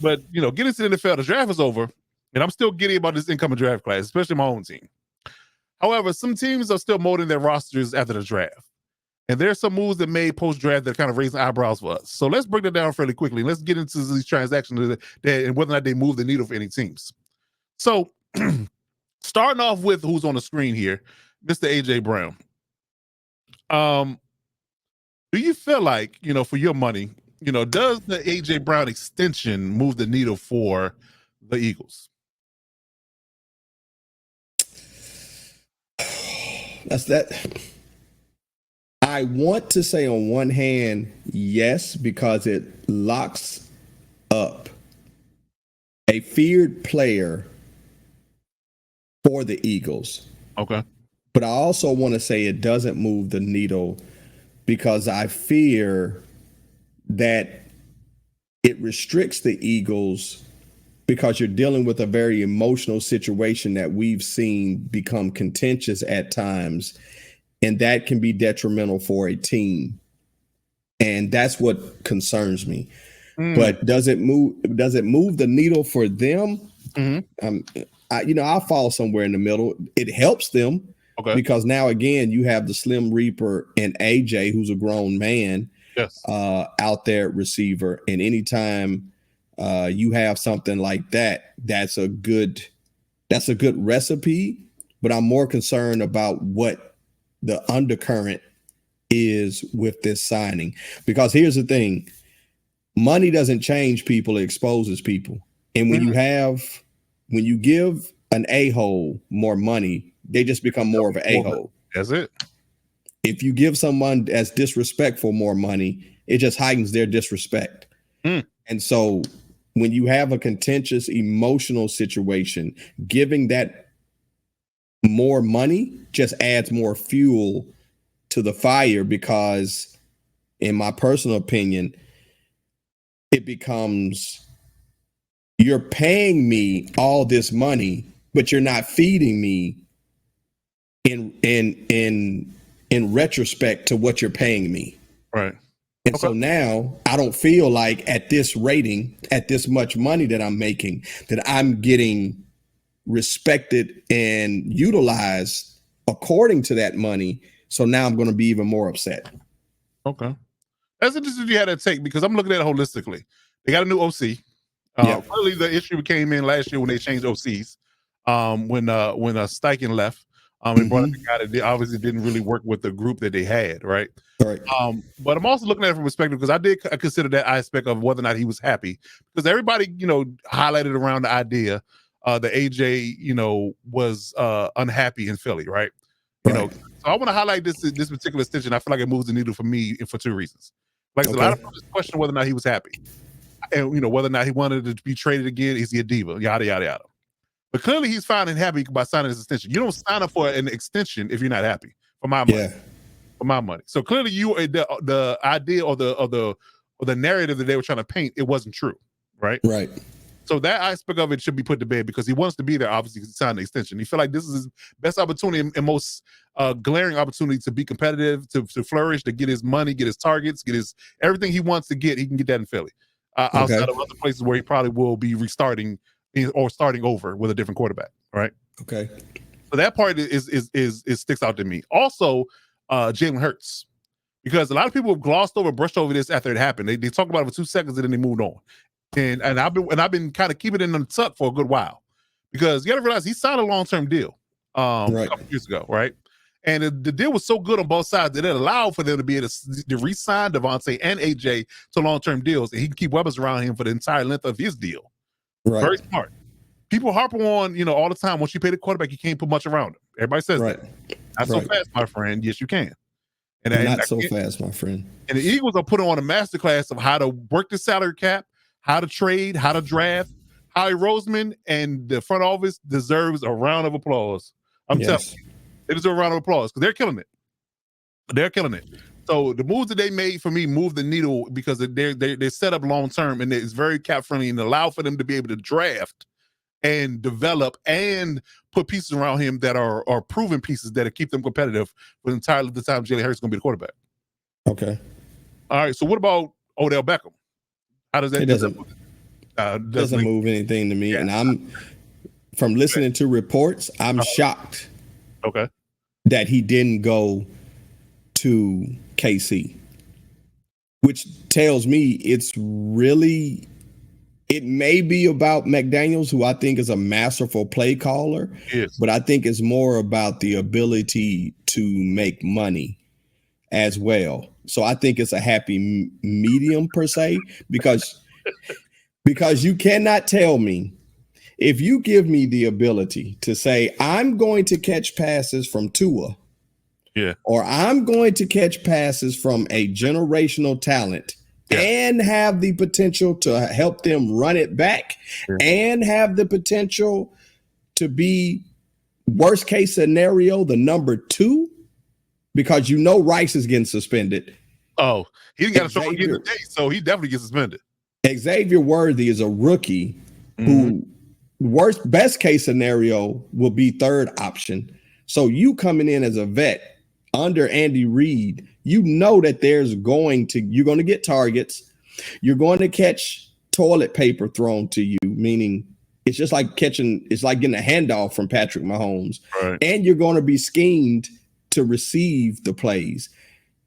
But getting into the NFL, the draft is over, and I'm still giddy about this incoming draft class, especially my own team. However, some teams are still molding their rosters after the draft. And there's some moves that made post-draft that kind of raising eyebrows for us. So let's break that down fairly quickly. Let's get into these transactions and whether or not they move the needle for any teams. So starting off with who's on the screen here, Mr. AJ Brown. Do you feel like, for your money, does the AJ Brown extension move the needle for the Eagles? That's that. I want to say on one hand, yes, because it locks up a feared player for the Eagles. Okay. But I also want to say it doesn't move the needle because I fear that it restricts the Eagles because you're dealing with a very emotional situation that we've seen become contentious at times. And that can be detrimental for a team. And that's what concerns me. But does it move the needle for them? I'll fall somewhere in the middle. It helps them because now, again, you have the Slim Reaper and AJ, who's a grown man, out there at receiver. And anytime you have something like that, that's a good recipe. But I'm more concerned about what the undercurrent is with this signing, because here's the thing: money doesn't change people, it exposes people. And when you give an a-hole more money, they just become more of an a-hole. That's it. If you give someone that's disrespectful more money, it just heightens their disrespect. And so when you have a contentious emotional situation, giving that more money just adds more fuel to the fire, because in my personal opinion, it becomes, you're paying me all this money, but you're not feeding me in retrospect to what you're paying me. Right. And so now I don't feel like at this rating, at this much money that I'm making, that I'm getting respected and utilized according to that money. So now I'm going to be even more upset. Okay. That's interesting you had that take, because I'm looking at it holistically. They got a new OC. Really the issue came in last year when they changed OCs. When Steichen left, and brought in a guy that obviously didn't really work with the group that they had, right? Right. But I'm also looking at it from perspective, because I did consider that aspect of whether or not he was happy, because everybody, highlighted around the idea that AJ, was unhappy in Philly, right? So I want to highlight this particular extension. I feel like it moves the needle for me for two reasons. Like a lot of people just question whether or not he was happy, and whether or not he wanted to be traded again. Is he a diva? Yada yada yada. But clearly, he's finding happy by signing this extension. You don't sign up for an extension if you're not happy. For my money, for my money. So clearly, the idea or the narrative that they were trying to paint, it wasn't true, right? Right. So that aspect of it should be put to bed, because he wants to be there. Obviously, to sign the extension. He feel like this is his best opportunity and most glaring opportunity to be competitive, to flourish, to get his money, get his targets, get his everything he wants to get. He can get that in Philly, outside of other places where he probably will be restarting or starting over with a different quarterback, right? Okay. So that part is sticks out to me. Also, Jalen Hurts, because a lot of people have glossed over, brushed over this after it happened. They talked about it for 2 seconds and then they moved on. And I've been kind of keeping it in the tuck for a good while, because you got to realize he signed a long-term deal a couple years ago, right? And the deal was so good on both sides that it allowed for them to be able to re-sign Devontae and AJ to long-term deals, and he can keep weapons around him for the entire length of his deal. Right. Very smart. People harp on, all the time, once you pay the quarterback, you can't put much around him. Everybody says that. Not so fast, my friend. Yes, you can. And not so fast, my friend. And the Eagles are putting on a masterclass of how to work the salary cap, how to trade, how to draft. Howie Roseman and the front office deserves a round of applause. I'm telling you, they deserve a round of applause, because they're killing it. They're killing it. So the moves that they made for me move the needle, because they're set up long term, and it's very cap friendly, and allow for them to be able to draft and develop and put pieces around him that are proven pieces that keep them competitive for entirely the time Jalen Hurts is going to be the quarterback. Okay. All right. So what about Odell Beckham? How does that? Doesn't move anything to me. Yeah. And I'm from listening to reports, I'm shocked. Okay. That he didn't go to KC, which tells me it may be about McDaniels, who I think is a masterful play caller, but I think it's more about the ability to make money as well. So I think it's a happy medium per se, because you cannot tell me, if you give me the ability to say, I'm going to catch passes from Tua, or I'm going to catch passes from a generational talent, and have the potential to help them run it back, and have the potential to be, worst case scenario, the number 2, because Rice is getting suspended. Oh, he didn't got a show again today, so he definitely gets suspended. Xavier Worthy is a rookie who, best case scenario, will be third option. So you coming in as a vet under Andy Reid, that you're going to get targets. You're going to catch toilet paper thrown to you, meaning it's just like getting a handoff from Patrick Mahomes. Right. And you're going to be schemed to receive the plays.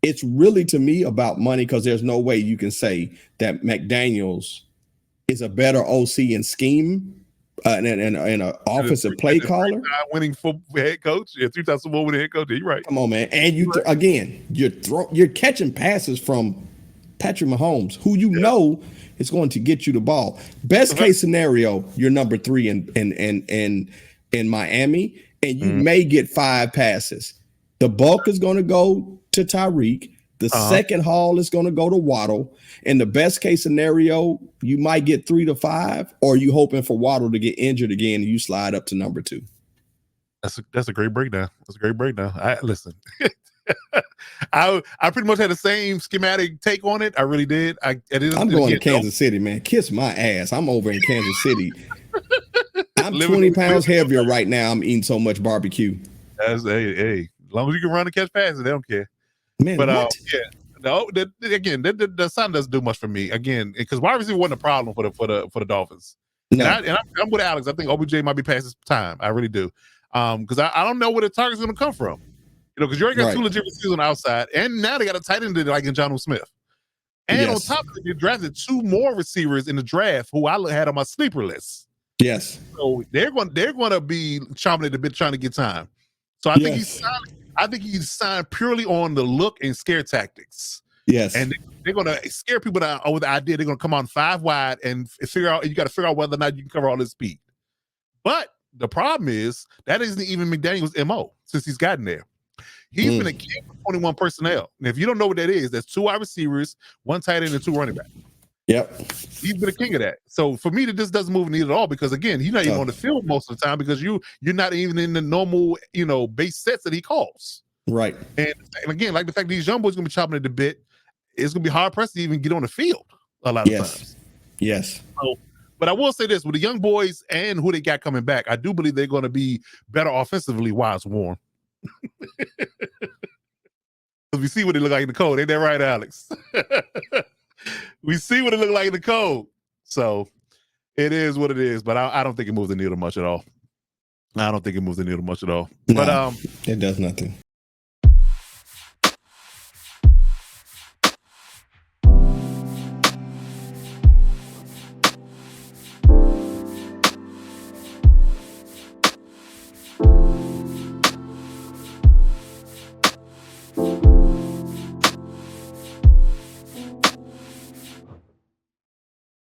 It's really, to me, about money, because there's no way you can say that McDaniels is a better OC in scheme and an offensive play caller. Winning head coach, 3-time Super Bowl winning head coach. You're right. Come on, man. And you're catching passes from Patrick Mahomes, who know is going to get you the ball. Best case scenario, you're number 3 in Miami, and you may get 5 passes. The bulk is going to go to Tyreek. The second haul is going to go to Waddle. In the best case scenario, you might get 3 to 5, or you hoping for Waddle to get injured again and you slide up to number 2. That's a great breakdown. That's a great breakdown. Listen. I pretty much had the same schematic take on it. I really did. I'm going to Kansas City, man. Kiss my ass. I'm over in Kansas City. I'm 20 pounds heavier right now. I'm eating so much barbecue. Hey, as long as you can run and catch passes, they don't care. Man, but the sun doesn't do much for me. Again, because wide receiver wasn't a problem for the Dolphins. No. And I'm with Alex. I think OBJ might be past his time. I really do. Because I don't know where the target's going to come from. Because you already got 2 legit receivers on the outside, and now they got a tight end like in Jonnu Smith. And on top of it, you drafted 2 more receivers in the draft who I had on my sleeper list. Yes. So they're going to be chomping at the bit trying to get time. So I think he's signed purely on the look and scare tactics. Yes. And they're going to scare people with the idea they're going to come on 5 wide and you got to figure out whether or not you can cover all this speed. But the problem is that isn't even McDaniel's MO since he's gotten there. He's been a king for 21 personnel. And if you don't know what that is, that's 2 wide receivers, 1 tight end, and 2 running backs. Yep. He's been a king of that. So for me, this doesn't move the needle at all, because again, he's not even on the field most of the time, because you're not even in the normal, base sets that he calls. Right. And again, like the fact that these young boys going to be chopping at the bit, it's going to be hard pressed to even get on the field a lot of times. Yes. So, but I will say this, with the young boys and who they got coming back, I do believe they're going to be better offensively while it's warm. We see what it look like in the cold. Ain't that right, Alex? We see what it look like in the cold. So it is what it is. But I don't think it moves the needle much at all. I don't think it moves the needle much at all. No, but it does nothing.